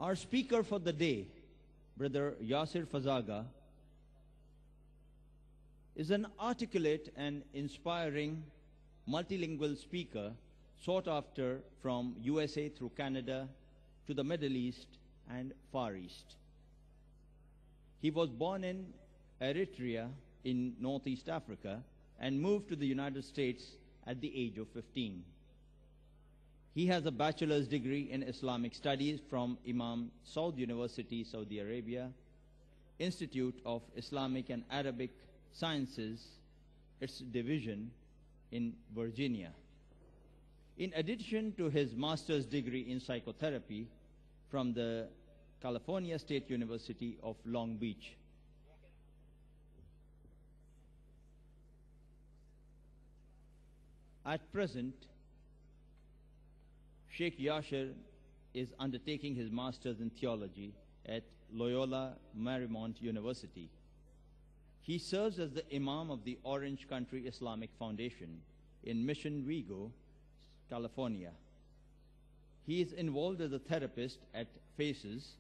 Our speaker for the day, Brother Yasir Fazaga, is an articulate and inspiring multilingual speaker sought after from USA through Canada to the Middle East and Far East. He was born in Eritrea in Northeast Africa and moved to the United States at the age of 15. He has a bachelor's degree in Islamic Studies from Imam Saud University, Saudi Arabia, Institute of Islamic and Arabic Sciences, its division in Virginia. In addition to his master's degree in psychotherapy from the California State University of Long Beach. At present, Sheikh Yasir is undertaking his master's in theology at Loyola Marymount University. He serves as the Imam of the Orange Country Islamic Foundation in Mission Viejo, California. He is involved as a therapist at FACES,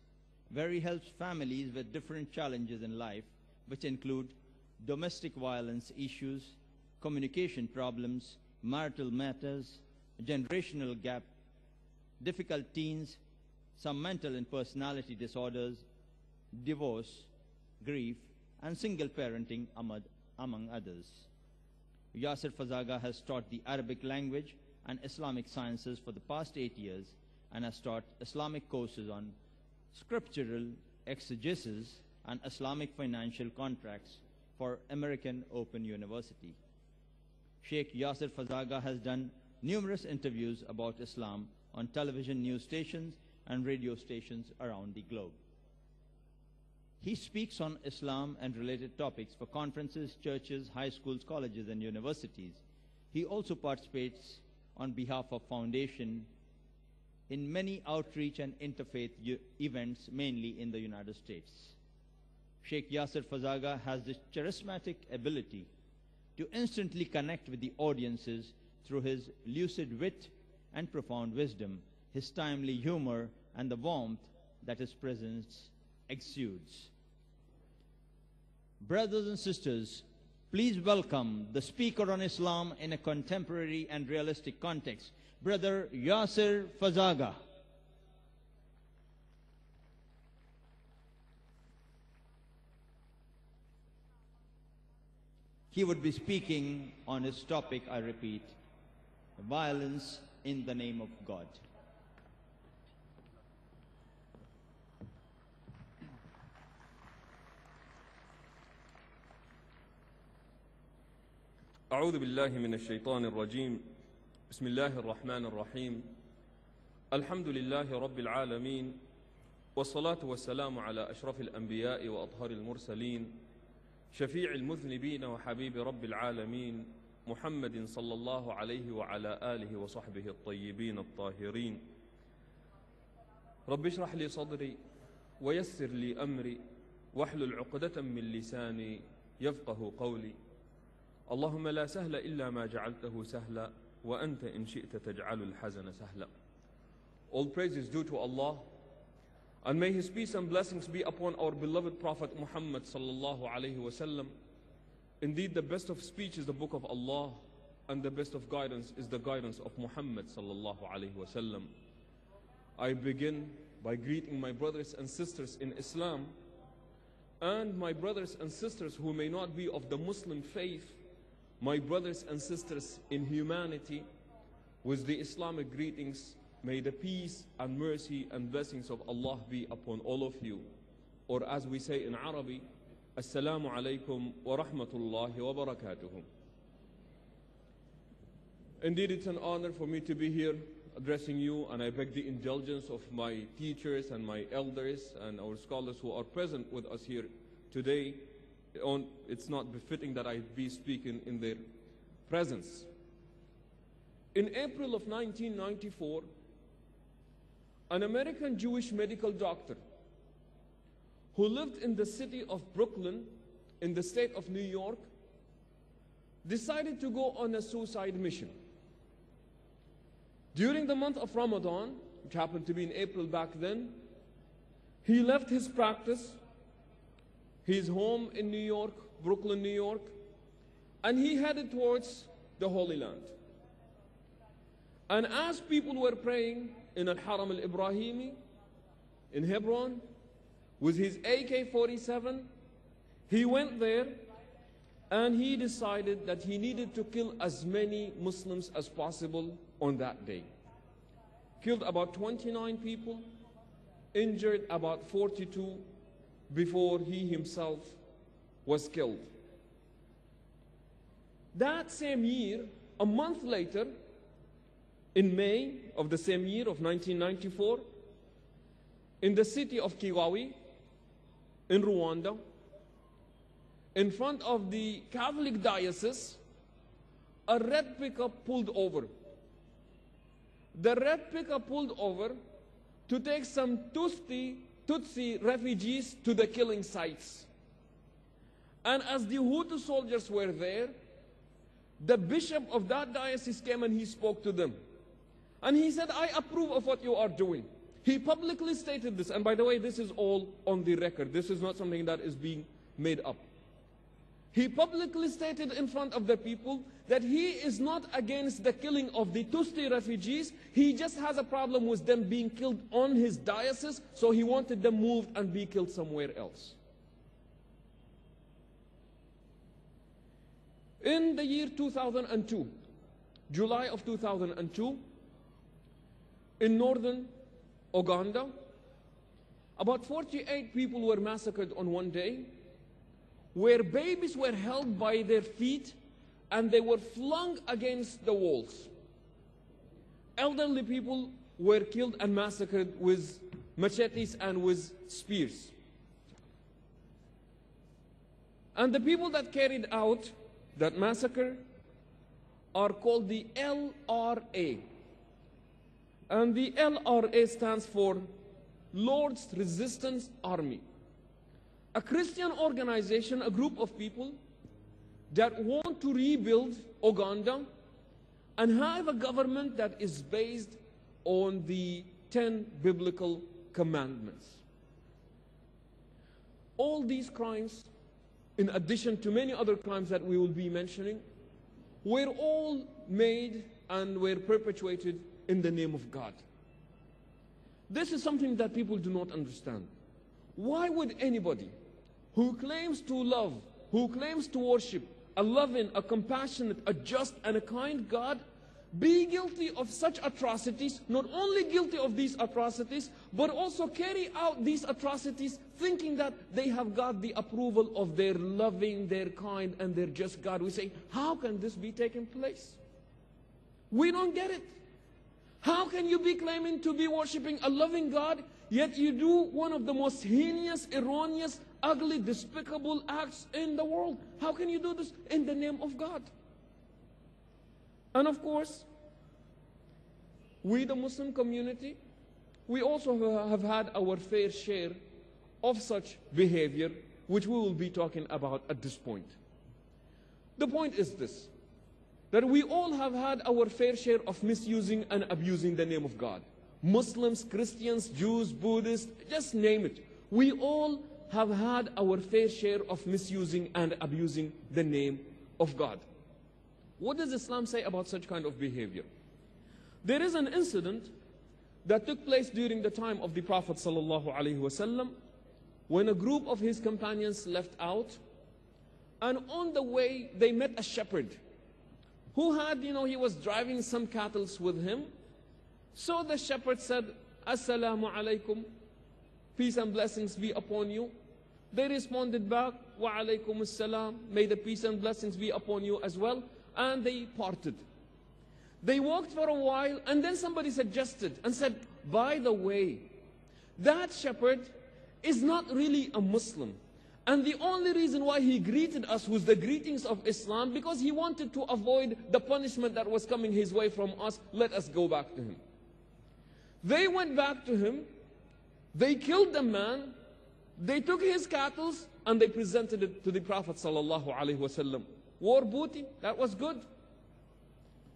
where he helps families with different challenges in life, which include domestic violence issues, communication problems, marital matters, generational gap, difficult teens, some mental and personality disorders, divorce, grief, and single parenting, among others. Yasir Fazaga has taught the Arabic language and Islamic sciences for the past 8 years and has taught Islamic courses on scriptural exegesis and Islamic financial contracts for American Open University. Sheikh Yasir Fazaga has done numerous interviews about Islam on television news stations and radio stations around the globe. He speaks on Islam and related topics for conferences, churches, high schools, colleges, and universities. He also participates on behalf of Foundation in many outreach and interfaith events, mainly in the United States. Sheikh Yasir Fazaga has the charismatic ability to instantly connect with the audiences through his lucid wit and profound wisdom, his timely humor, and the warmth that his presence exudes. Brothers and sisters, please welcome the speaker on Islam in a contemporary and realistic context, Brother Yasir Fazaga. He would be speaking on his topic, I repeat, violence in the name of God. أعوذ بالله من الشيطان الرجيم بسم الله الرحمن الرحيم الحمد لله رب العالمين والصلاة والسلام على أشرف الأنبياء وأطهر المرسلين شفيع المذنبين وحبيب رب العالمين محمد صلى الله عليه وعلى آله وصحبه الطيبين الطاهرين رب اشرح لي صدري ويسر لي أمري واحلل عقدة من لساني يفقه قولي اللهم لا سهل إلا ما جعلته سهلا وأنت إن شئت تجعل الحزن سهلا. All praise is due to Allah, and may His peace and blessings be upon our beloved Prophet Muhammad sallallahu alaihi wasallam. Indeed, the best of speech is the book of Allah, and the best of guidance is the guidance of Muhammad sallallahu alaihi wasallam. I begin by greeting my brothers and sisters in Islam, and my brothers and sisters who may not be of the Muslim faith, my brothers and sisters in humanity, with the Islamic greetings. May the peace and mercy and blessings of Allah be upon all of you. Or as we say in Arabic, Assalamu alaikum wa rahmatullahi wa barakatuhu. Indeed, it's an honor for me to be here addressing you, and I beg the indulgence of my teachers and my elders and our scholars who are present with us here today. It's not befitting that I be speaking in their presence. In April of 1994, an American Jewish medical doctor who lived in the city of Brooklyn in the state of New York decided to go on a suicide mission. During the month of Ramadan, which happened to be in April back then, He left his practice, his home in New York, Brooklyn, New York, and he headed towards the Holy Land. And as people were praying in Al-Haram al-Ibrahimi, in Hebron, with his AK-47, he went there and he decided that he needed to kill as many Muslims as possible on that day. Killed about 29 people, injured about 42 before he himself was killed. That same year, a month later, in May of the same year of 1994, in the city of Kigali, in Rwanda, in front of the Catholic diocese, a red pickup pulled over. The red pickup pulled over to take some Tutsi refugees to the killing sites. And as the Hutu soldiers were there, the bishop of that diocese came and he spoke to them. And he said, I approve of what you are doing. He publicly stated this. And by the way, this is all on the record. This is not something that is being made up. He publicly stated in front of the people that he is not against the killing of the Tutsi refugees. He just has a problem with them being killed on his diocese, so he wanted them moved and be killed somewhere else. In the year 2002, July of 2002, in northern Uganda, about 48 people were massacred on one day, where babies were held by their feet and they were flung against the walls. Elderly people were killed and massacred with machetes and with spears. And the people that carried out that massacre are called the LRA. And the LRA stands for Lord's Resistance Army. A Christian organization, a group of people that want to rebuild Uganda and have a government that is based on the 10 biblical commandments. All these crimes, in addition to many other crimes that we will be mentioning, were all made and were perpetuated in the name of God. This is something that people do not understand. Why would anybody who claims to love, who claims to worship a loving, a compassionate, a just, and a kind God, be guilty of such atrocities, not only guilty of these atrocities, but also carry out these atrocities thinking that they have got the approval of their loving, their kind, and their just God? We say, how can this be taking place? We don't get it. How can you be claiming to be worshiping a loving God, yet you do one of the most heinous, erroneous, ugly, despicable acts in the world? How can you do this in the name of God? And of course, we, the Muslim community, we also have had our fair share of such behavior, which we will be talking about at this point. The point is this, that we all have had our fair share of misusing and abusing the name of God. Muslims, Christians, Jews, Buddhists, just name it. We all have had our fair share of misusing and abusing the name of God. What does Islam say about such kind of behavior? There is an incident that took place during the time of the Prophet ﷺ, when a group of his companions left out, and on the way they met a shepherd who had, he was driving some cattle with him. So the shepherd said, Assalamu alaikum, peace and blessings be upon you. They responded back, Wa alaikum assalam, may the peace and blessings be upon you as well. And they parted. They walked for a while, and then somebody suggested and said, by the way, that shepherd is not really a Muslim. And the only reason why he greeted us with the greetings of Islam, because he wanted to avoid the punishment that was coming his way from us. Let us go back to him. They went back to him. They killed the man. They took his cattle and they presented it to the Prophet ﷺ. War booty, that was good.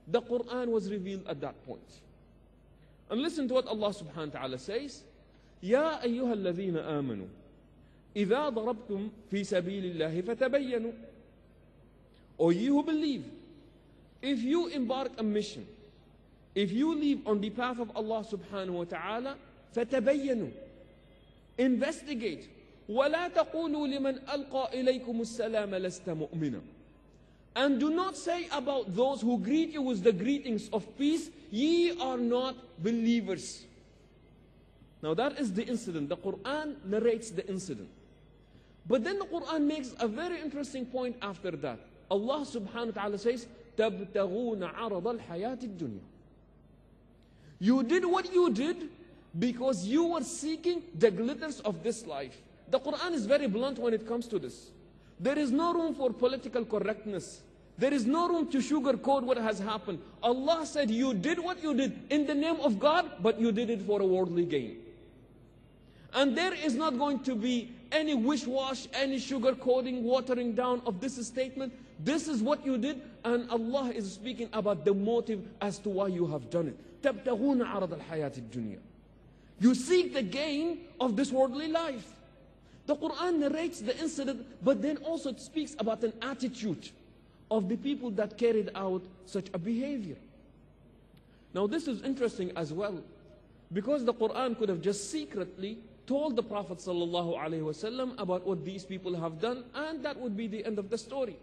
The Quran was revealed at that point. And listen to what Allah subhanahu wa ta'ala says. يا أيها الذين آمنوا إذا ضربتم في سبيل الله فتبينوا. O ye who believe, if you embark a mission, if you live on the path of Allah subhanahu wa ta'ala, فتبينوا, investigate. ولا تقولوا لمن ألقى إليكم السلام لست مؤمنا. And do not say about those who greet you with the greetings of peace, ye are not believers. Now that is the incident. The Quran narrates the incident. But then the Quran makes a very interesting point after that. Allah subhanahu wa ta'ala says, تَبْتَغُونَ عَرَضَ الْحَيَاةِ الدُّنْيَا. You did what you did because you were seeking the glitters of this life. The Quran is very blunt when it comes to this. There is no room for political correctness. There is no room to sugarcoat what has happened. Allah said you did what you did in the name of God, but you did it for a worldly gain. And there is not going to be any wish-wash, any sugarcoating, watering down of this statement. This is what you did, and Allah is speaking about the motive as to why you have done it. تَبْتَغُونَ عَرَضَ الْحَيَاةِ الدُّنْيَا. You seek the gain of this worldly life. The Quran narrates the incident, but then also it speaks about an attitude of the people that carried out such a behavior. Now this is interesting as well, because the Quran could have just secretly told the Prophet ﷺ about what these people have done, and that would be the end of the story.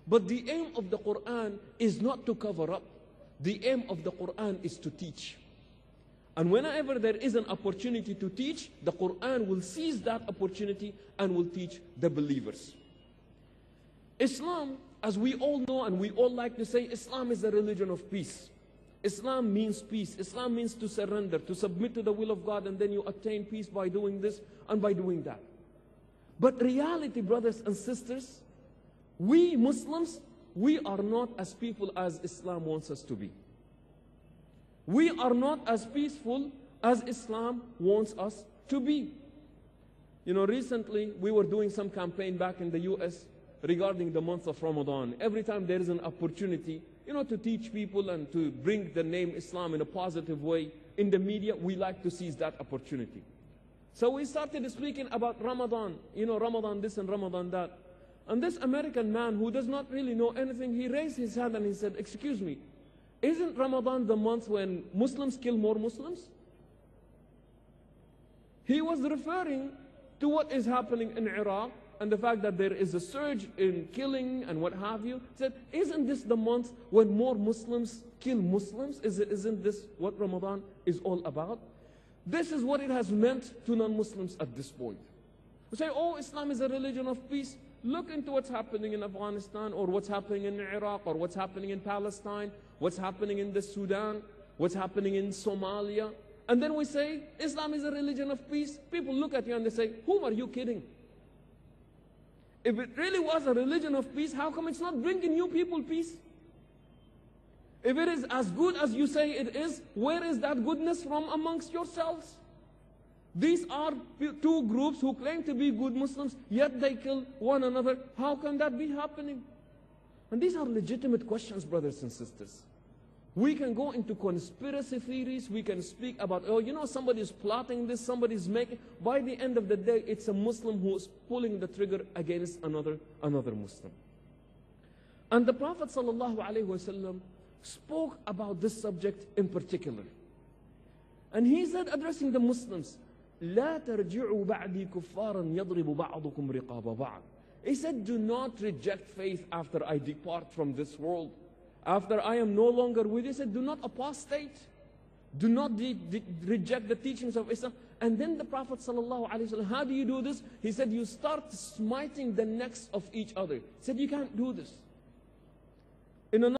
But the aim of the Quran is not to cover up. The aim of the Quran is to teach. And whenever there is an opportunity to teach, the Quran will seize that opportunity and will teach the believers. Islam, as we all know and we all like to say, Islam is a religion of peace. Islam means peace. Islam means to surrender, to submit to the will of God, and then you attain peace by doing this and by doing that. But reality, brothers and sisters, we Muslims, we are not as peaceful as Islam wants us to be. We are not as peaceful as Islam wants us to be. You know, recently we were doing some campaign back in the US regarding the month of Ramadan. Every time there is an opportunity, you know, to teach people and to bring the name Islam in a positive way in the media, we like to seize that opportunity. So we started speaking about Ramadan, you know, Ramadan this and Ramadan that. And this American man who does not really know anything, he raised his hand and he said, "Excuse me, isn't Ramadan the month when Muslims kill more Muslims?" He was referring to what is happening in Iraq and the fact that there is a surge in killing and what have you. He said, isn't this the month when more Muslims kill Muslims? Isn't this what Ramadan is all about? This is what it has meant to non-Muslims at this point. We say, oh, Islam is a religion of peace. Look into what's happening in Afghanistan, or what's happening in Iraq, or what's happening in Palestine, what's happening in the Sudan, what's happening in Somalia. And then we say, Islam is a religion of peace. People look at you and they say, whom are you kidding? If it really was a religion of peace, how come it's not bringing you people peace? If it is as good as you say it is, where is that goodness from amongst yourselves? These are two groups who claim to be good Muslims, yet they kill one another. How can that be happening? And these are legitimate questions, brothers and sisters. We can go into conspiracy theories. We can speak about, oh, you know, somebody is plotting this, somebody is making. By the end of the day, it's a Muslim who is pulling the trigger against another Muslim. And the Prophet ﷺ spoke about this subject in particular. And he said, addressing the Muslims, لا ترجعوا بعدي كفارا يضرب بعضكم رقاب بعض. He said, do not reject faith after I depart from this world. After I am no longer with you, he said, do not apostate. Do not reject the teachings of Islam. And then the Prophet ﷺ, how do you do this? He said, you start smiting the necks of each other. He said, you can't do this. In another